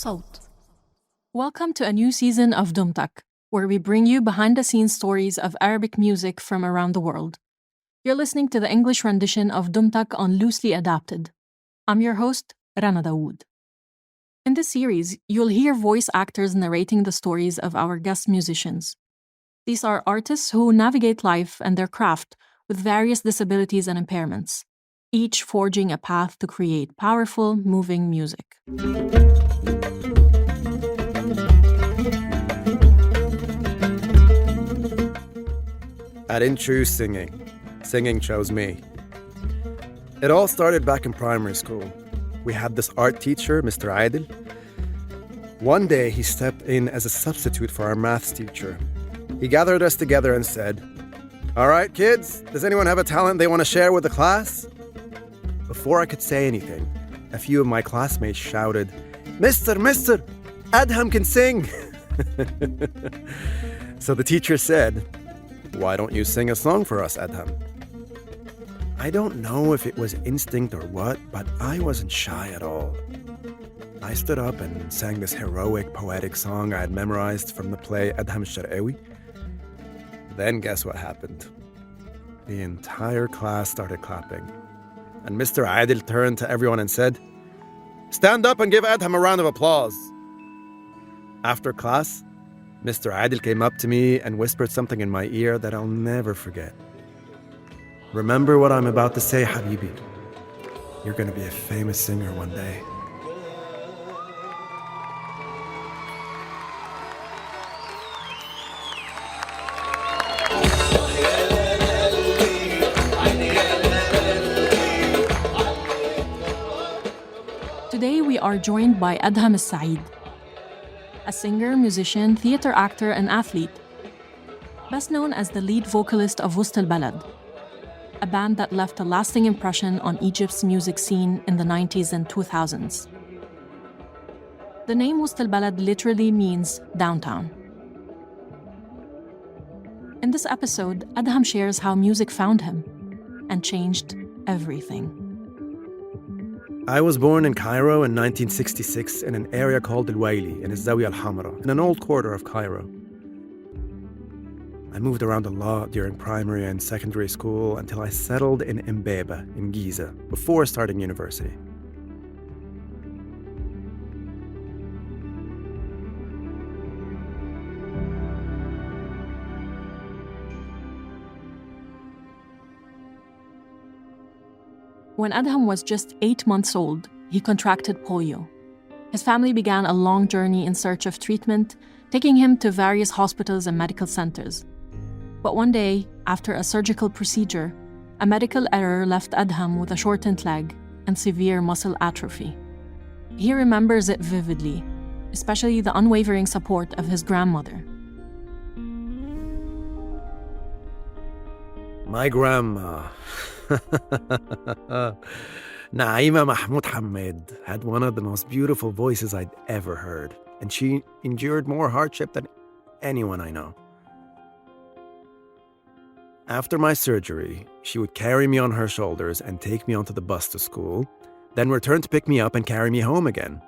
Sowt. Welcome to a new season of Dumtak, where we bring you behind-the-scenes stories of Arabic music from around the world. You're listening to the English rendition of Dumtak on Loosely Adapted. I'm your host, Rana Daoud. In this series, you'll hear voice actors narrating the stories of our guest musicians. These are artists who navigate life and their craft with various disabilities and impairments, each forging a path to create powerful, moving music. I didn't choose singing. Singing chose me. It all started back in primary school. We had this art teacher, Mr. Adil. One day, he stepped in as a substitute for our maths teacher. He gathered us together and said, "All right, kids, does anyone have a talent they want to share with the class?" Before I could say anything, a few of my classmates shouted, Mister, Adham can sing!" So the teacher said, "Why don't you sing a song for us, Adham?" I don't know if it was instinct or what, but I wasn't shy at all. I stood up and sang this heroic, poetic song I had memorized from the play Adham Al Saeed. Then guess what happened? The entire class started clapping. And Mr. Adil turned to everyone and said, "Stand up and give Adham a round of applause." After class, Mr. Adil came up to me and whispered something in my ear that I'll never forget. "Remember what I'm about to say, Habibi. You're going to be a famous singer one day." Today we are joined by Adham Al Saeed, a singer, musician, theater actor, and athlete, best known as the lead vocalist of Wust El Balad, a band that left a lasting impression on Egypt's music scene in the 90s and 2000s. The name Wust El Balad literally means downtown. In this episode, Adham shares how music found him and changed everything. I was born in Cairo in 1966 in an area called El Waili in Zawiya Al Hamra, in an old quarter of Cairo. I moved around a lot during primary and secondary school until I settled in Mbeba in Giza before starting university. When Adham was just 8 months old, he contracted polio. His family began a long journey in search of treatment, taking him to various hospitals and medical centers. But one day, after a surgical procedure, a medical error left Adham with a shortened leg and severe muscle atrophy. He remembers it vividly, especially the unwavering support of his grandmother. My grandma, Naima Mahmoud Hamad, had one of the most beautiful voices I'd ever heard, and she endured more hardship than anyone I know. After my surgery, she would carry me on her shoulders and take me onto the bus to school, then return to pick me up and carry me home again.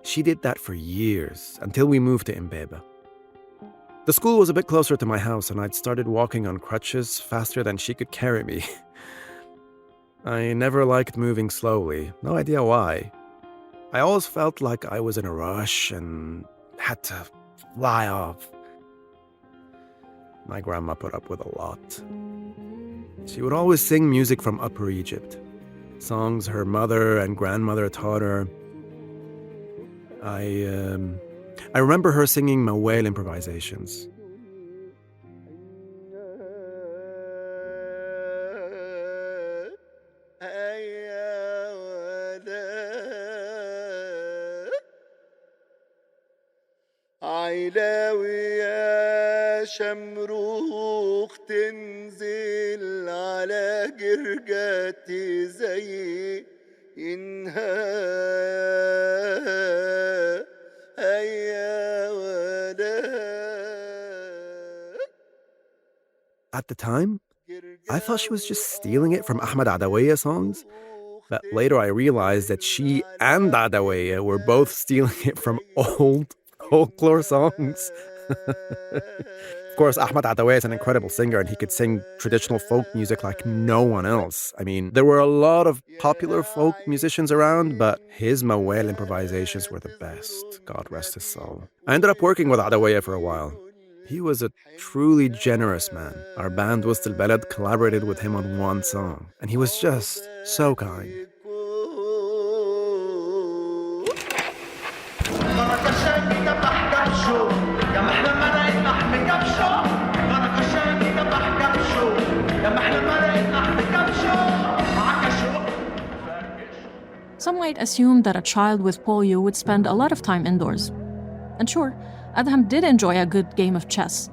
She did that for years, until we moved to Mbeba. The school was a bit closer to my house, and I'd started walking on crutches faster than she could carry me. I never liked moving slowly, no idea why. I always felt like I was in a rush and had to fly off. My grandma put up with a lot. She would always sing music from Upper Egypt, songs her mother and grandmother taught her. I remember her singing Mawel improvisations. شمروخ تنزل على جرجتي زي إنها هيا ولا. At the time, I thought she was just stealing it from Ahmad songs. But later I realized that she and Adawiya were both stealing it from old folklore songs. Of course, Ahmad Adawiya is an incredible singer and he could sing traditional folk music like no one else. I mean, there were a lot of popular folk musicians around, but his Mawel improvisations were the best. God rest his soul. I ended up working with Adawiya for a while. He was a truly generous man. Our band Wust El Balad collaborated with him on one song, and he was just so kind. Some might assume that a child with polio would spend a lot of time indoors. And sure, Adham did enjoy a good game of chess.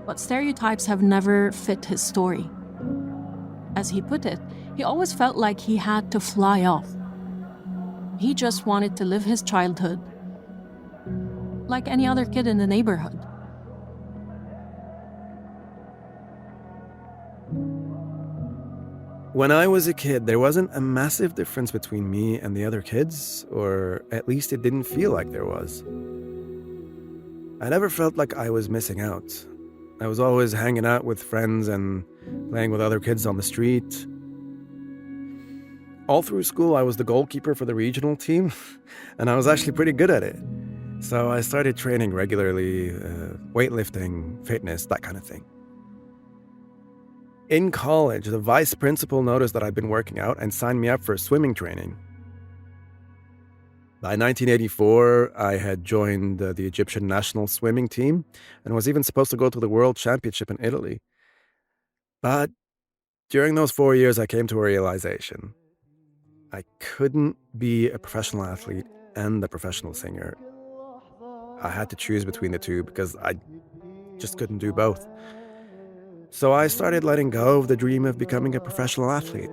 But stereotypes have never fit his story. As he put it, he always felt like he had to fly off. He just wanted to live his childhood like any other kid in the neighborhood. When I was a kid, there wasn't a massive difference between me and the other kids, or at least it didn't feel like there was. I never felt like I was missing out. I was always hanging out with friends and playing with other kids on the street. All through school, I was the goalkeeper for the regional team, and I was actually pretty good at it. So I started training regularly, weightlifting, fitness, that kind of thing. In college, the vice principal noticed that I'd been working out and signed me up for swimming training. By 1984, I had joined the Egyptian national swimming team and was even supposed to go to the World Championship in Italy. But during those 4 years, I came to a realization. I couldn't be a professional athlete and a professional singer. I had to choose between the two because I just couldn't do both. So I started letting go of the dream of becoming a professional athlete.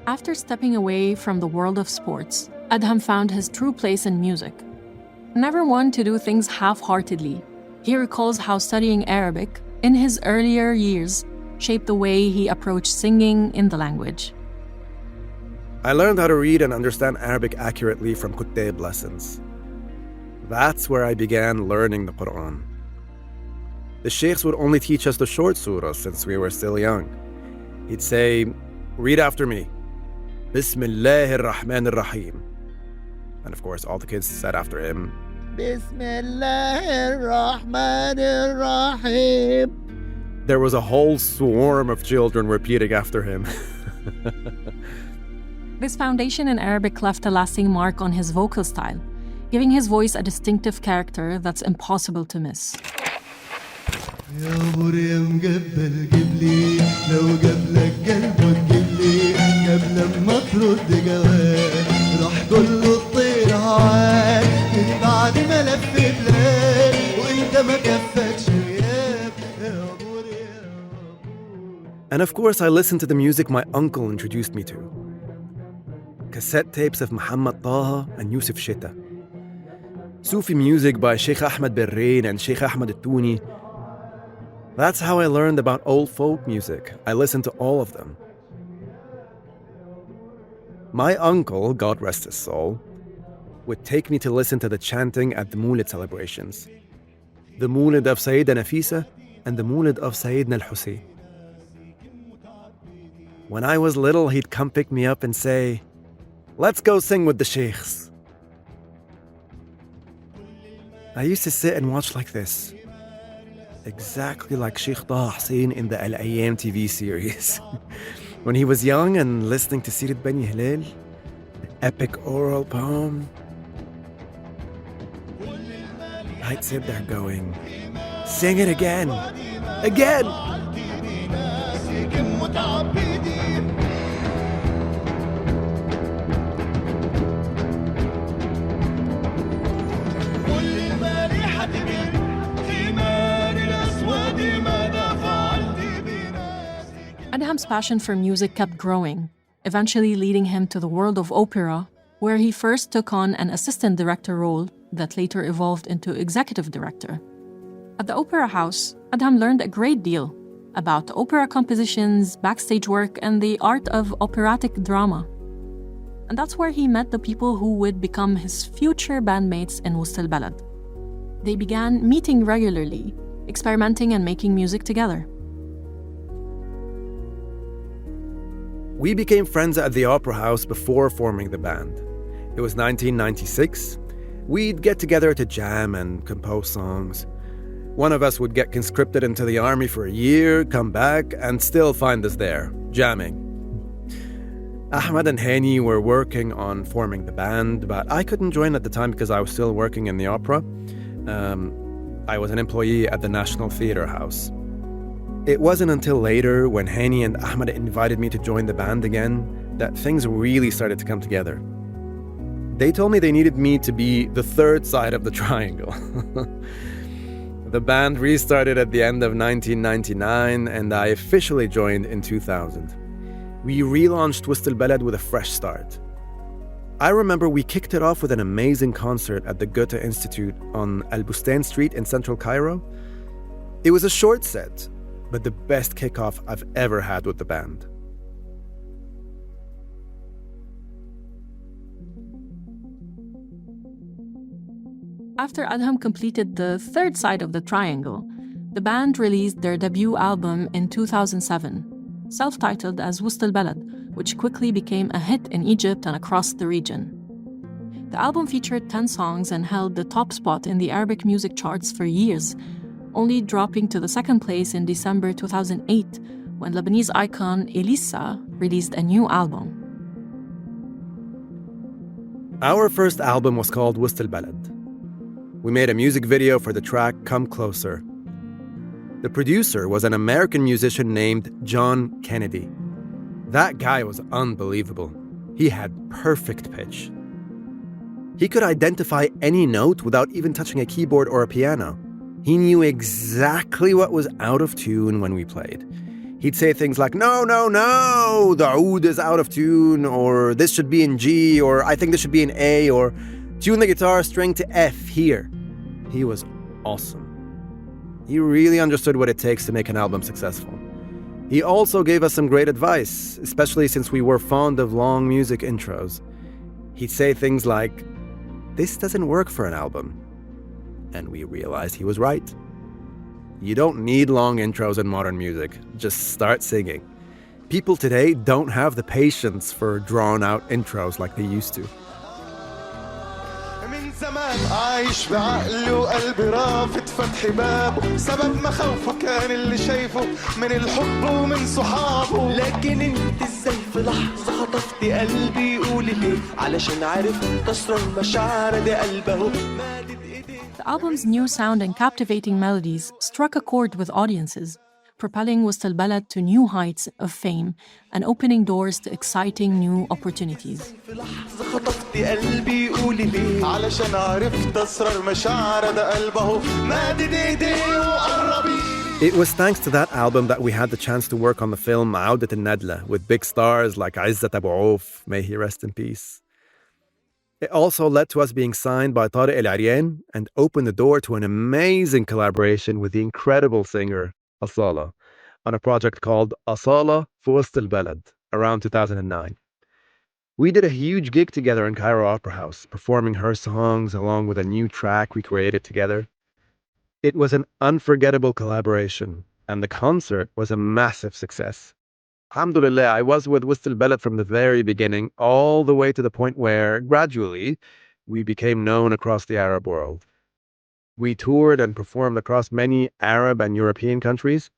After stepping away from the world of sports, Adham found his true place in music. Never one to do things half-heartedly, he recalls how studying Arabic in his earlier years shaped the way he approached singing in the language. I learned how to read and understand Arabic accurately from Kutayb lessons. That's where I began learning the Quran. The sheikhs would only teach us the short surahs since we were still young. He'd say, "Read after me. Bismillahir Rahmanir Rahim." And of course, all the kids said after him, Bismillahir Rahmanir Rahim. There was a whole swarm of children repeating after him. This foundation in Arabic left a lasting mark on his vocal style, giving his voice a distinctive character that's impossible to miss. And of course, I listened to the music my uncle introduced me to. Cassette tapes of Muhammad Taha and Yusuf Shita. Sufi music by Sheikh Ahmad Birrain and Sheikh Ahmad Al-Tuni. That's how I learned about old folk music. I listened to all of them. My uncle, God rest his soul, would take me to listen to the chanting at the Moulid celebrations. The Moulid of Sayyidina Nafisa and the Moulid of Sayyidina Al-Hussein. When I was little, he'd come pick me up and say, "Let's go sing with the sheikhs." I used to sit and watch like this. Exactly like Sheikh Tala Hussein in the Al-Ayyam TV series. When he was young and listening to Sirat Bani Hilal, the epic oral poem, I'd sit there going, "Sing it again! Again!" Adham's passion for music kept growing, eventually leading him to the world of opera, where he first took on an assistant director role that later evolved into executive director. At the Opera House, Adham learned a great deal about opera compositions, backstage work, and the art of operatic drama. And that's where he met the people who would become his future bandmates in Wust El Balad. They began meeting regularly, experimenting and making music together. We became friends at the Opera House before forming the band. It was 1996. We'd get together to jam and compose songs. One of us would get conscripted into the army for a year, come back, and still find us there, jamming. Ahmad and Hani were working on forming the band, but I couldn't join at the time because I was still working in the opera. I was an employee at the National Theatre House. It wasn't until later, when Hani and Ahmad invited me to join the band again, that things really started to come together. They told me they needed me to be the third side of the triangle. The band restarted at the end of 1999, and I officially joined in 2000. We relaunched Wust El Balad with a fresh start. I remember we kicked it off with an amazing concert at the Goethe Institute on Al Bustan Street in central Cairo. It was a short set, but the best kickoff I've ever had with the band. After Adham completed the third side of the triangle, the band released their debut album in 2007, self-titled as Wust El Balad, which quickly became a hit in Egypt and across the region. The album featured 10 songs and held the top spot in the Arabic music charts for years, only dropping to the second place in December 2008 when Lebanese icon Elisa released a new album. Our first album was called Wust El Balad. We made a music video for the track Come Closer. The producer was an American musician named John Kennedy. That guy was unbelievable. He had perfect pitch. He could identify any note without even touching a keyboard or a piano. He knew exactly what was out of tune when we played. He'd say things like, no, the oud is out of tune, or this should be in G, or I think this should be in A, or tune the guitar string to F here. He was awesome. He really understood what it takes to make an album successful. He also gave us some great advice, especially since we were fond of long music intros. He'd say things like, this doesn't work for an album. And we realized he was right. You don't need long intros in modern music. Just start singing. People today don't have the patience for drawn-out intros like they used to. زمان عايش بعقلي وقلبي رافض فتح بابه سبب مخاوفه كان اللي شايفه من الحب ومن صحابه لكن انت ازاي في لحظة خطفتي قلبي قولي ليه علشان عارف تسرى المشاعر دي قلبه مادت ايديه. The album's new sound and captivating melodies struck a chord with audiences, propelling Wust El Balad to new heights of fame and opening doors to exciting new opportunities. It was thanks to that album that we had the chance to work on the film Audat al-Nadla with big stars like Izzat Abu Auf, may he rest in peace. It also led to us being signed by Tariq El-Aryan and opened the door to an amazing collaboration with the incredible singer Asala on a project called Asala fi Wust El Balad around 2009. We did a huge gig together in Cairo Opera House, performing her songs along with a new track we created together. It was an unforgettable collaboration, and the concert was a massive success. Alhamdulillah, I was with Wust El Balad from the very beginning, all the way to the point where, gradually, we became known across the Arab world. We toured and performed across many Arab and European countries.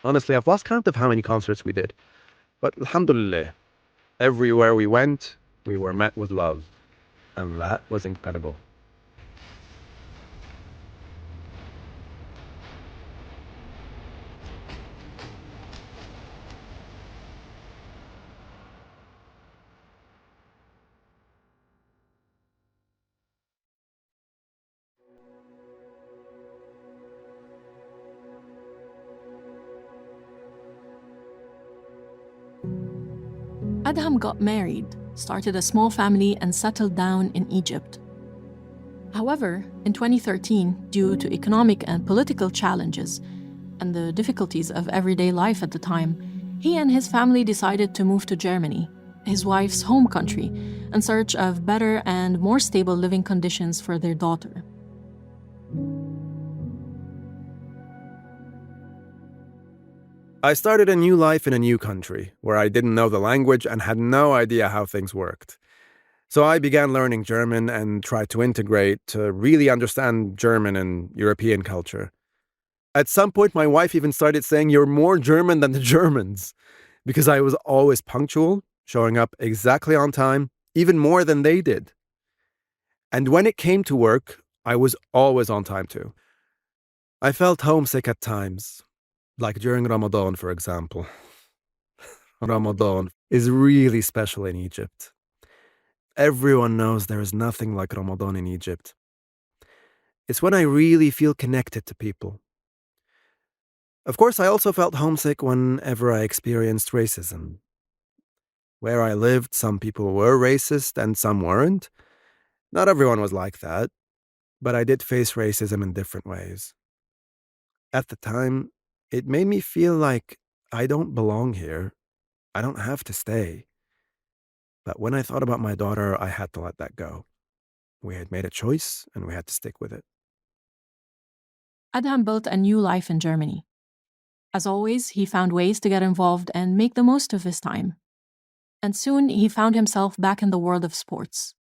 Honestly, I've lost count of how many concerts we did. But alhamdulillah, everywhere we went, we were met with love. And that was incredible. Adham got married, started a small family, and settled down in Egypt. However, in 2013, due to economic and political challenges and the difficulties of everyday life at the time, he and his family decided to move to Germany, his wife's home country, in search of better and more stable living conditions for their daughter. I started a new life in a new country where I didn't know the language and had no idea how things worked. So I began learning German and tried to integrate to really understand German and European culture. At some point, my wife even started saying, "You're more German than the Germans," because I was always punctual, showing up exactly on time, even more than they did. And when it came to work, I was always on time too. I felt homesick at times, like during Ramadan, for example. Ramadan is really special in Egypt. Everyone knows there is nothing like Ramadan in Egypt. It's when I really feel connected to people. Of course, I also felt homesick whenever I experienced racism. Where I lived, some people were racist and some weren't. Not everyone was like that, but I did face racism in different ways. At the time, it made me feel like I don't belong here. I don't have to stay. But when I thought about my daughter, I had to let that go. We had made a choice, and we had to stick with it. Adham built a new life in Germany. As always, he found ways to get involved and make the most of his time. And soon, he found himself back in the world of sports.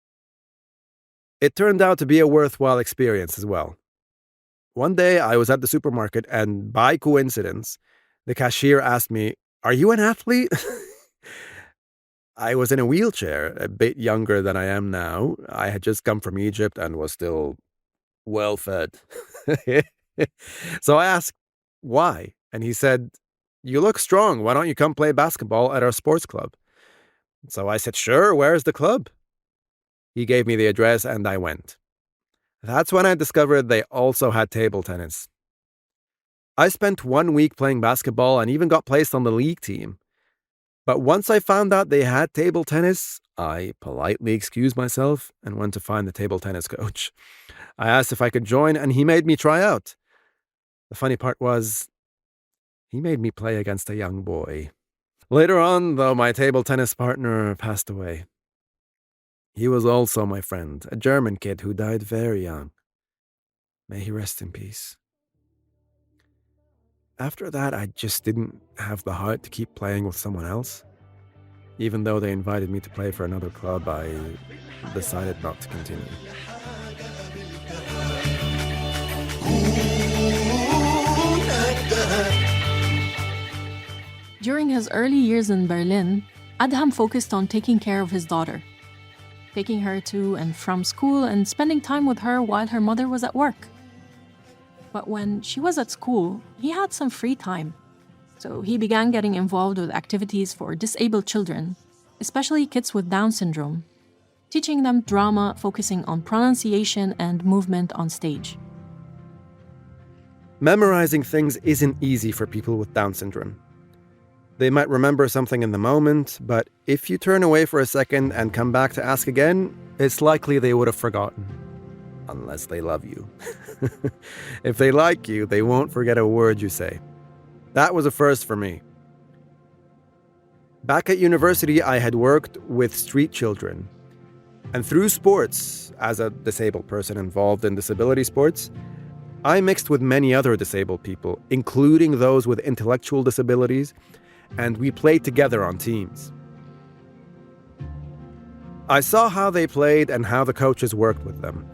It turned out to be a worthwhile experience as well. One day, I was at the supermarket, and by coincidence, the cashier asked me, "Are you an athlete?" I was in a wheelchair, a bit younger than I am now. I had just come from Egypt and was still well fed. So I asked, "Why?" And he said, "You look strong. Why don't you come play basketball at our sports club?" So I said, "Sure, where's the club?" He gave me the address and I went. That's when I discovered they also had table tennis. I spent 1 week playing basketball and even got placed on the league team. But once I found out they had table tennis, I politely excused myself and went to find the table tennis coach. I asked if I could join and he made me try out. The funny part was, he made me play against a young boy. Later on, though, my table tennis partner passed away. He was also my friend, a German kid who died very young. May he rest in peace. After that, I just didn't have the heart to keep playing with someone else. Even though they invited me to play for another club, I decided not to continue. During his early years in Berlin, Adham focused on taking care of his daughter, taking her to and from school and spending time with her while her mother was at work. But when she was at school, he had some free time. So he began getting involved with activities for disabled children, especially kids with Down syndrome, teaching them drama focusing on pronunciation and movement on stage. Memorizing things isn't easy for people with Down syndrome. They might remember something in the moment, but if you turn away for a second and come back to ask again, it's likely they would have forgotten. Unless they love you. If they like you, they won't forget a word you say. That was a first for me. Back at university, I had worked with street children. And through sports, as a disabled person involved in disability sports, I mixed with many other disabled people, including those with intellectual disabilities, and we played together on teams. I saw how they played and how the coaches worked with them.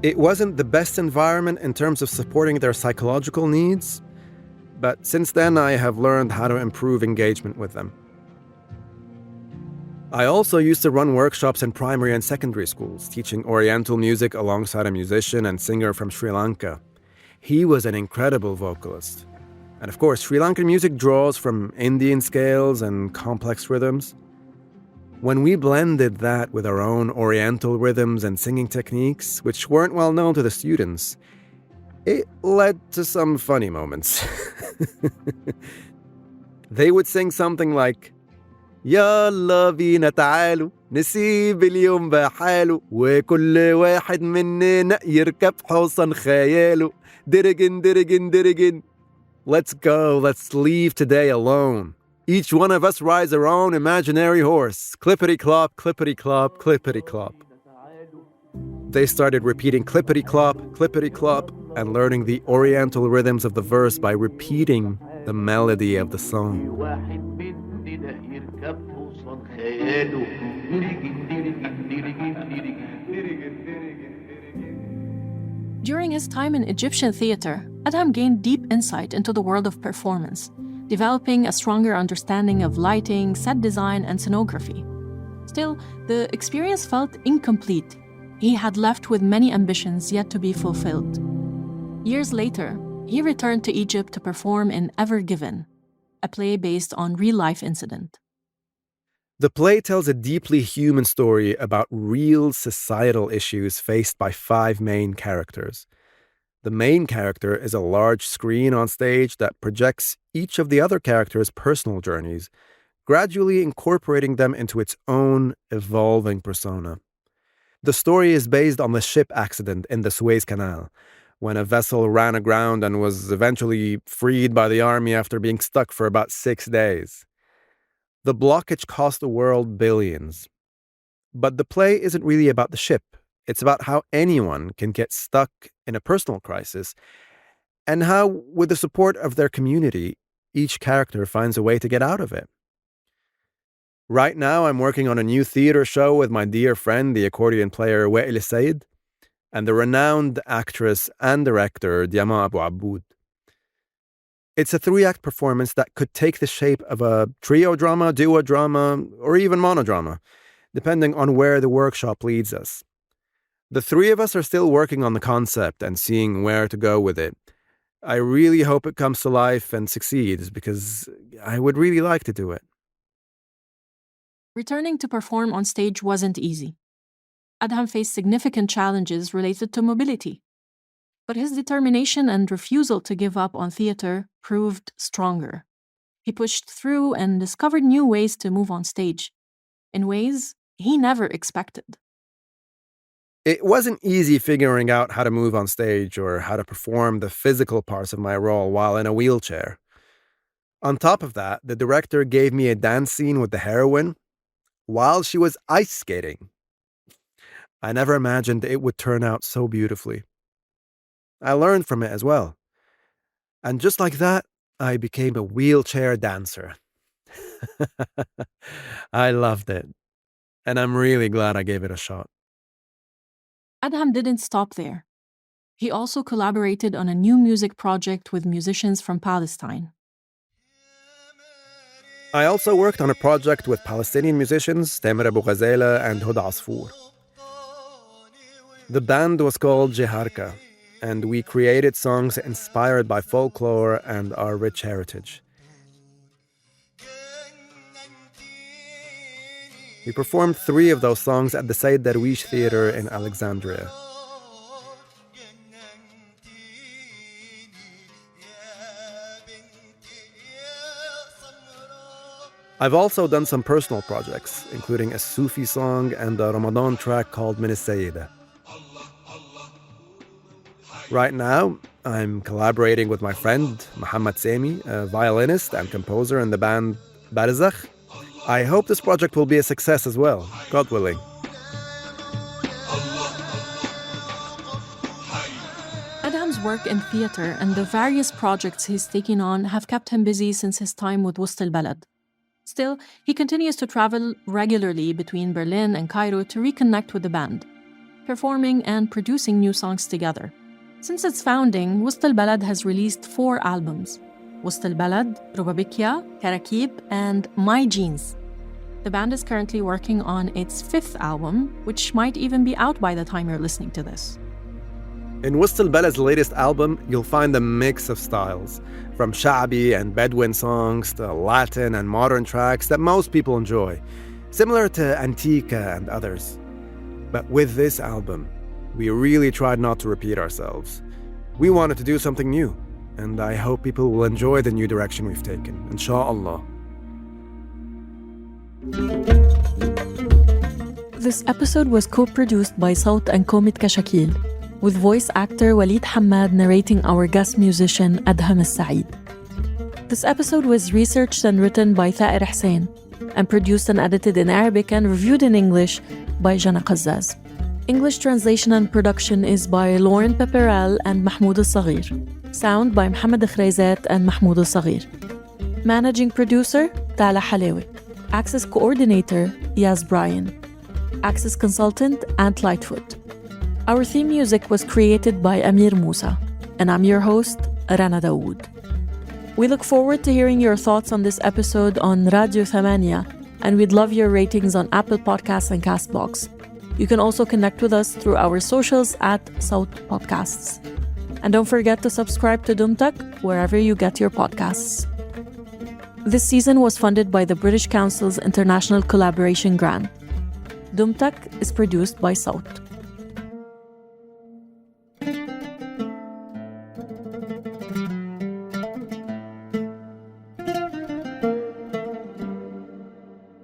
It wasn't the best environment in terms of supporting their psychological needs, but since then I have learned how to improve engagement with them. I also used to run workshops in primary and secondary schools, teaching Oriental music alongside a musician and singer from Sri Lanka. He was an incredible vocalist. And of course, Sri Lankan music draws from Indian scales and complex rhythms. When we blended that with our own Oriental rhythms and singing techniques, which weren't well known to the students, it led to some funny moments. They would sing something like, يلا بينا تعالوا نسيب اليوم بحاله وكل واحد مننا يركب حصان خياله. Dirigin, dirigin, dirigin. Let's go, let's leave today alone. Each one of us rides our own imaginary horse. Clippity-clop, clippity-clop, clippity-clop. They started repeating clippity-clop, clippity-clop, and learning the oriental rhythms of the verse by repeating the melody of the song. During his time in Egyptian theater, Adham gained deep insight into the world of performance, developing a stronger understanding of lighting, set design, and scenography. Still, the experience felt incomplete. He had left with many ambitions yet to be fulfilled. Years later, he returned to Egypt to perform in Ever Given, a play based on real-life incident. The play tells a deeply human story about real societal issues faced by 5 main characters. The main character is a large screen on stage that projects each of the other characters' personal journeys, gradually incorporating them into its own evolving persona. The story is based on the ship accident in the Suez Canal, when a vessel ran aground and was eventually freed by the army after being stuck for about 6 days. The blockage cost the world billions. But the play isn't really about the ship. It's about how anyone can get stuck in a personal crisis and how, with the support of their community, each character finds a way to get out of it. Right now, I'm working on a new theater show with my dear friend, the accordion player Waleed Hammad, and the renowned actress and director Jana Qazzaz. It's a 3-act performance that could take the shape of a trio drama, duo drama, or even monodrama, depending on where the workshop leads us. The 3 of us are still working on the concept and seeing where to go with it. I really hope it comes to life and succeeds because I would really like to do it. Returning to perform on stage wasn't easy. Adham faced significant challenges related to mobility. But his determination and refusal to give up on theater proved stronger. He pushed through and discovered new ways to move on stage, in ways he never expected. It wasn't easy figuring out how to move on stage or how to perform the physical parts of my role while in a wheelchair. On top of that, the director gave me a dance scene with the heroine while she was ice skating. I never imagined it would turn out so beautifully. I learned from it as well. And just like that, I became a wheelchair dancer. I loved it. And I'm really glad I gave it a shot. Adham didn't stop there. He also collaborated on a new music project with musicians from Palestine. I also worked on a project with Palestinian musicians Tamer Abu Ghazala and Huda Asfour. The band was called Jiharka, and we created songs inspired by folklore and our rich heritage. We performed 3 of those songs at the Sayyid Darwish Theater in Alexandria. I've also done some personal projects, including a Sufi song and a Ramadan track called Min As-Sayyida. Right now, I'm collaborating with my friend Mohamad, a violinist and composer in the band Barzakh. I hope this project will be a success as well, God willing. Adham's work in theater and the various projects he's taken on have kept him busy since his time with Wust El Balad. Still, he continues to travel regularly between Berlin and Cairo to reconnect with the band, performing and producing new songs together. Since its founding, Wust El Balad has released 4 albums: Wust El Balad, Rubabikya, Karakib, and My Jeans. The band is currently working on its 5th album, which might even be out by the time you're listening to this. In Wust El Balad's latest album, you'll find a mix of styles, from Sha'bi and Bedouin songs to Latin and modern tracks that most people enjoy, similar to Antica and others. But with this album, we really tried not to repeat ourselves. We wanted to do something new, and I hope people will enjoy the new direction we've taken, inshallah. This episode was co-produced by Sowt and Komet Kashakeel, with voice actor Waleed Hammad narrating our guest musician Adham Al Saeed. This episode was researched and written by Thaer Hussein and produced and edited in Arabic and reviewed in English by Jana Qazzaz. English translation and production is by Lauren Pepperell and Mahmoud El Saghir. Sound by Mohamad Khreizat and Mahmoud El Saghir. Managing producer, Tala Halawa. Access coordinator, Yaz Brien. Access consultant, Lightfoot. Our theme music was created by Ameer Moussa, and I'm your host, Rana Daoud. We look forward to hearing your thoughts on this episode on Radio 8, and we'd love your ratings on Apple Podcasts and CastBox. You can also connect with us through our socials at Sowt Podcasts. And don't forget to subscribe to Dumtak wherever you get your podcasts. This season was funded by the British Council's International Collaboration Grant. Dumtak is produced by Sowt.